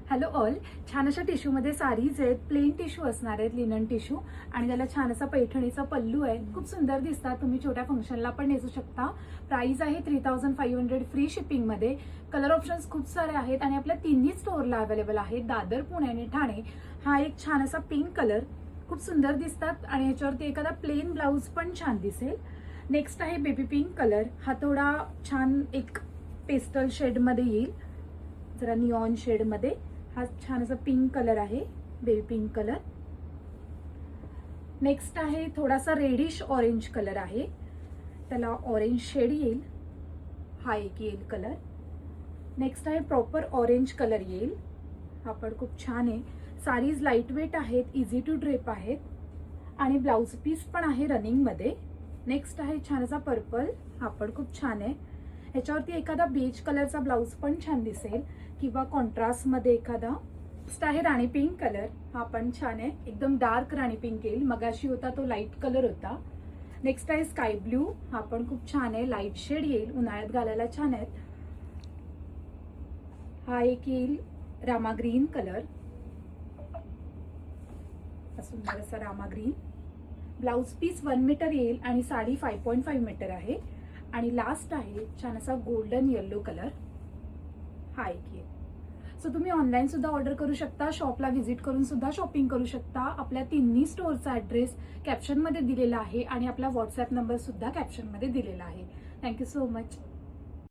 Hello all, छान अशा टिश्यूमध्ये साडीज आहेत. प्लेन टिश्यू असणार आहेत, लिनन टिश्यू, आणि त्याला छान असा पैठणीचा पल्लू आहे. खूप सुंदर दिसतात. तुम्ही छोट्या फंक्शनला पण नेसू शकता. प्राइस आहे 3500 फ्री शिपिंगमध्ये. कलर ऑप्शन्स खूप सारे आहेत आणि आपल्या तिन्ही स्टोअरला अवेलेबल आहेत, दादर, पुणे आणि ठाणे. हा एक छान असा पिंक कलर, खूप सुंदर दिसतात आणि याच्यावरती एखादा प्लेन ब्लाउज पण छान दिसेल. नेक्स्ट आहे बेबी पिंक कलर. हा थोडा छान एक पेस्टल शेडमध्ये येईल, जरा निऑन शेडमध्ये. हा छान असा पिंक कलर आहे, बेबी पिंक कलर. नेक्स्ट आहे थोडासा रेडिश ऑरेंज कलर आहे, त्याला ऑरेंज शेड येईल. हा एक येईल कलर. नेक्स्ट आहे प्रॉपर ऑरेंज कलर येईल. हा पण खूप छान आहे. साडीज लाईट वेट आहेत, इझी टू ड्रेप आहेत आणि ब्लाउज पीस पण आहे रनिंग मध्ये. नेक्स्ट आहे छान असा पर्पल. हा पण खूप छान आहे. ह्याच्यावरती एखादा बेज कलरचा ब्लाउज पण छान दिसेल किंवा कॉन्ट्रास्ट मध्ये एखादा. नेक्स्ट आहे राणी पिंक कलर. हा पण छान आहे, एकदम डार्क राणी पिंक येईल. मगाशी होता तो लाईट कलर होता. नेक्स्ट आहे स्काय ब्ल्यू. हा पण खूप छान आहे, लाईट शेड येईल, उन्हाळ्यात घालायला छान आहेत. हा एक येईल रामा ग्रीन कलर, सुंदर असा Rama green. Blouse piece 1 metre येईल आणि साडी 5.5 मीटर आहे. आणि लास्ट आहे छान असा गोल्डन येल्लो कलर. हा एक येईल. सो तुम्ही ऑनलाईन सुद्धा ऑर्डर करू शकता, शॉपला व्हिजिट करून सुद्धा शॉपिंग करू शकता. आपल्या तिन्ही स्टोअरचा ऍड्रेस कॅप्शनमध्ये दिलेला आहे आणि आपला व्हॉट्सअप नंबर सुद्धा कॅप्शनमध्ये दिलेला आहे. Thank you so much.